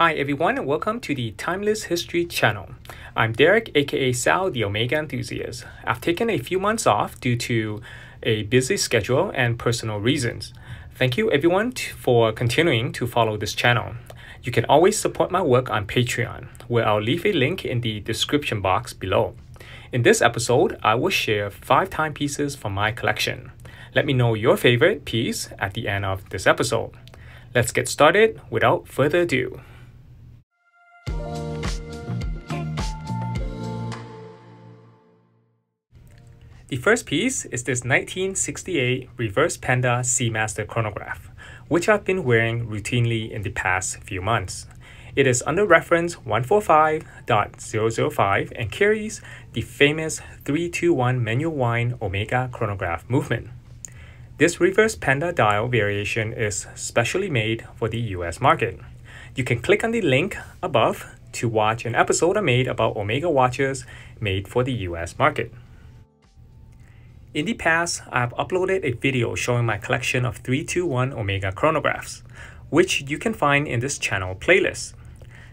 Hi everyone and welcome to the Timeless History channel. I'm Deric, aka Sal, the Omega Enthusiast. I've taken a few months off due to a busy schedule and personal reasons. Thank you everyone for continuing to follow this channel. You can always support my work on Patreon, where I'll leave a link in the description box below. In this episode, I will share 5 timepieces from my collection. Let me know your favorite piece at the end of this episode. Let's get started without further ado. The first piece is this 1968 reverse Panda Seamaster chronograph, which I've been wearing routinely in the past few months. It is under reference 145.005 and carries the famous 321 manual wind Omega chronograph movement. This reverse Panda dial variation is specially made for the US market. You can click on the link above to watch an episode I made about Omega watches made for the US market. In the past, I've uploaded a video showing my collection of 321 Omega chronographs, which you can find in this channel playlist.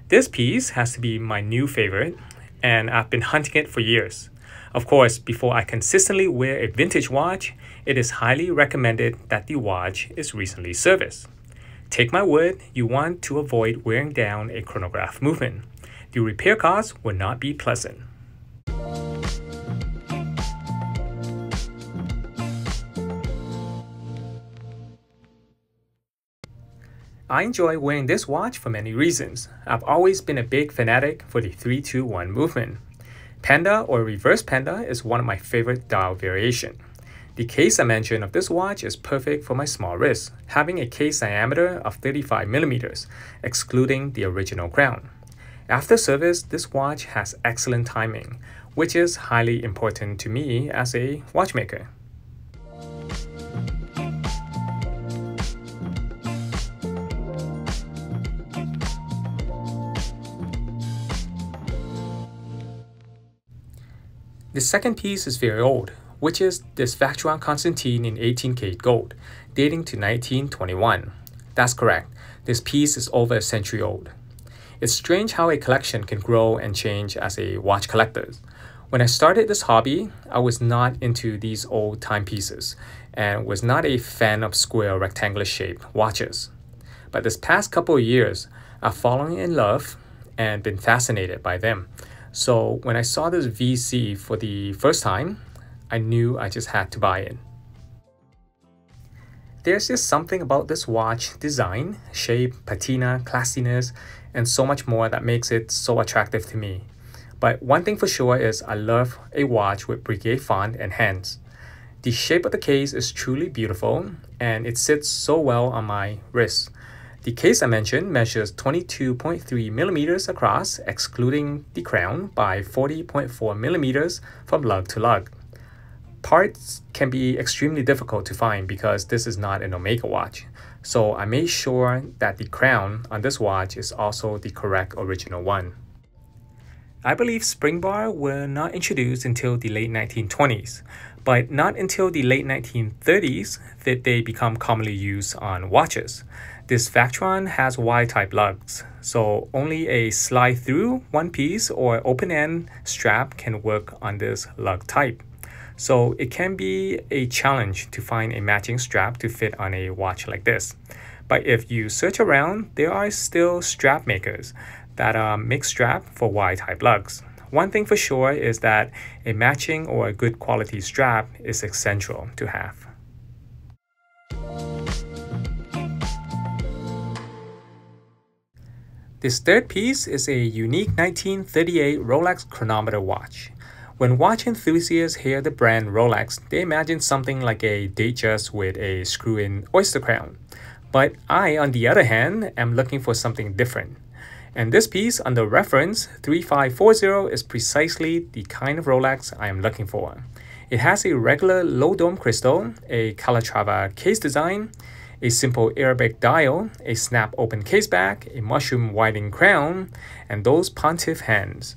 This piece has to be my new favorite, and I've been hunting it for years. Of course, before I consistently wear a vintage watch, it is highly recommended that the watch is recently serviced. Take my word, you want to avoid wearing down a chronograph movement. The repair costs will not be pleasant. I enjoy wearing this watch for many reasons. I've always been a big fanatic for the 321 movement. Panda or reverse Panda is one of my favorite dial variation. The case dimension of this watch is perfect for my small wrist, having a case diameter of 35mm, excluding the original crown. After service, this watch has excellent timing, which is highly important to me as a watchmaker. The second piece is very old, which is this Vacheron Constantin in 18K gold, dating to 1921. That's correct, this piece is over a century old. It's strange how a collection can grow and change as a watch collector. When I started this hobby, I was not into these old timepieces and was not a fan of square rectangular shaped watches. But this past couple of years, I've fallen in love and been fascinated by them. So when I saw this VC for the first time, I knew I just had to buy it. There's just something about this watch design, shape, patina, classiness, and so much more that makes it so attractive to me. But one thing for sure is I love a watch with brigade font and hands. The shape of the case is truly beautiful and it sits so well on my wrist. The case dimension measures 22.3mm across, excluding the crown, by 40.4mm from lug to lug. Parts can be extremely difficult to find because this is not an Omega watch, so I made sure that the crown on this watch is also the correct original one. I believe spring bar were not introduced until the late 1920s, but not until the late 1930s did they become commonly used on watches. This Vacheron has Y-type lugs, so only a slide-through one-piece or open-end strap can work on this lug type. So it can be a challenge to find a matching strap to fit on a watch like this. But if you search around, there are still strap makers that make strap for Y-type lugs. One thing for sure is that a matching or a good quality strap is essential to have. This third piece is a unique 1938 Rolex chronometer watch. When watch enthusiasts hear the brand Rolex, they imagine something like a Datejust with a screw-in oyster crown. But I, on the other hand, am looking for something different. And this piece under reference 3540 is precisely the kind of Rolex I am looking for. It has a regular low dome crystal, a Calatrava case design, a simple Arabic dial, a snap open case back, a mushroom widening crown, and those pontiff hands.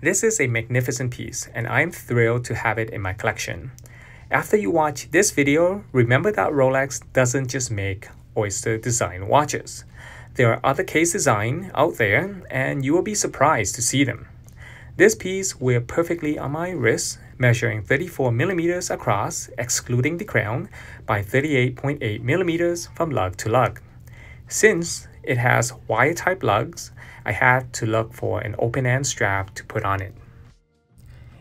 This is a magnificent piece and I am thrilled to have it in my collection. After you watch this video, remember that Rolex doesn't just make oyster design watches. There are other case designs out there, and you will be surprised to see them. This piece wears perfectly on my wrist, measuring 34 millimeters across, excluding the crown, by 38.8 millimeters from lug to lug. Since it has wire-type lugs, I had to look for an open-end strap to put on it.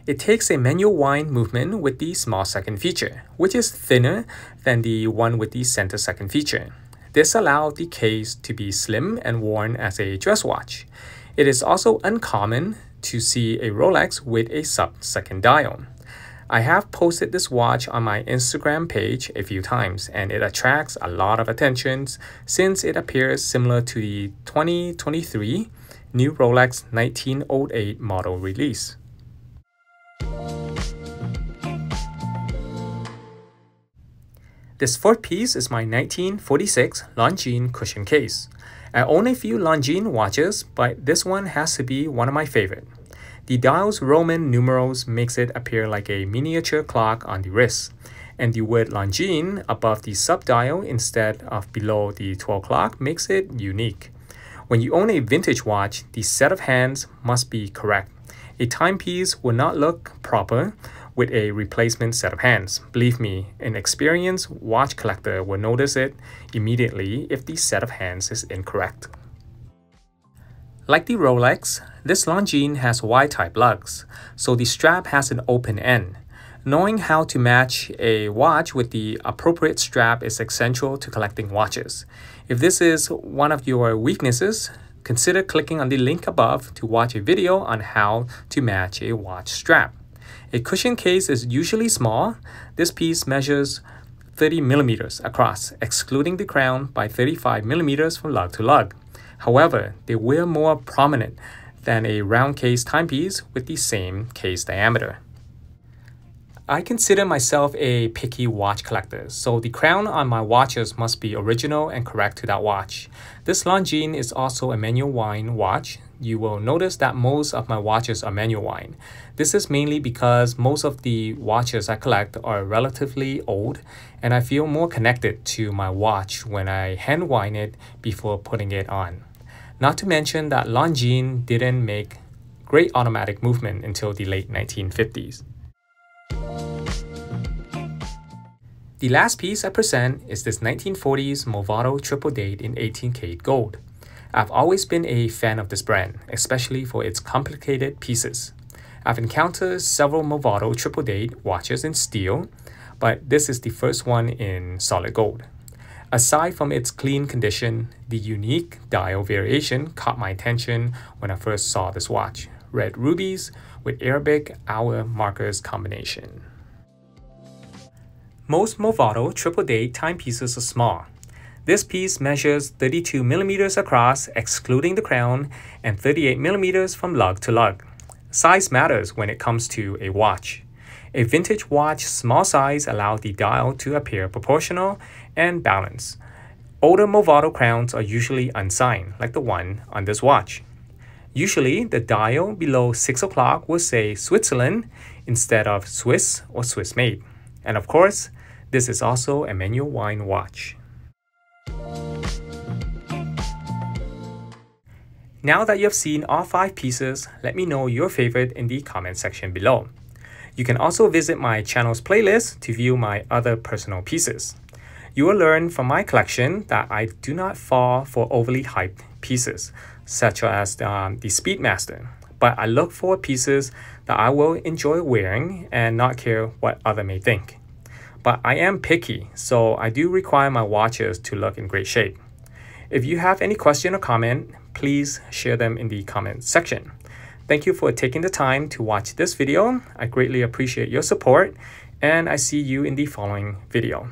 It takes a manual wind movement with the small second feature, which is thinner than the one with the center second feature. This allowed the case to be slim and worn as a dress watch. It is also uncommon to see a Rolex with a sub-second dial. I have posted this watch on my Instagram page a few times, and it attracts a lot of attention since it appears similar to the 2023 new Rolex 1908 model release. This fourth piece is my 1946 Longines cushion case. I own a few Longines watches, but this one has to be one of my favorite. The dial's Roman numerals makes it appear like a miniature clock on the wrist, and the word Longines above the sub-dial instead of below the 12 o'clock makes it unique. When you own a vintage watch, the set of hands must be correct. A timepiece will not look proper with a replacement set of hands. Believe me, an experienced watch collector will notice it immediately if the set of hands is incorrect. Like the Rolex, this Longines has Y-type lugs, so the strap has an open end. Knowing how to match a watch with the appropriate strap is essential to collecting watches. If this is one of your weaknesses, consider clicking on the link above to watch a video on how to match a watch strap. A cushion case is usually small. This piece measures 30 millimeters across, excluding the crown, by 35 millimeters from lug to lug. However, they were more prominent than a round case timepiece with the same case diameter. I consider myself a picky watch collector, so the crown on my watches must be original and correct to that watch. This Longines is also a manual wind watch. You will notice that most of my watches are manual wind. This is mainly because most of the watches I collect are relatively old, and I feel more connected to my watch when I hand wind it before putting it on. Not to mention that Longines didn't make great automatic movement until the late 1950s. The last piece I present is this 1940s Movado triple date in 18K gold. I've always been a fan of this brand, especially for its complicated pieces. I've encountered several Movado triple date watches in steel, but this is the first one in solid gold. Aside from its clean condition, the unique dial variation caught my attention when I first saw this watch. Red rubies with Arabic hour markers combination. Most Movado triple date timepieces are small. This piece measures 32 millimeters across, excluding the crown, and 38 millimeters from lug to lug. Size matters when it comes to a watch. A vintage watch small size allows the dial to appear proportional and balanced. Older Movado crowns are usually unsigned, like the one on this watch. Usually, the dial below 6 o'clock will say Switzerland instead of Swiss or Swiss made. And of course, this is also a manual wind watch. Now that you have seen all 5 pieces, let me know your favorite in the comment section below. You can also visit my channel's playlist to view my other personal pieces. You will learn from my collection that I do not fall for overly hyped pieces, such as the Speedmaster, but I look for pieces that I will enjoy wearing and not care what others may think. But I am picky, so I do require my watches to look in great shape. If you have any question or comment, please share them in the comment section. Thank you for taking the time to watch this video. I greatly appreciate your support, and I see you in the following video.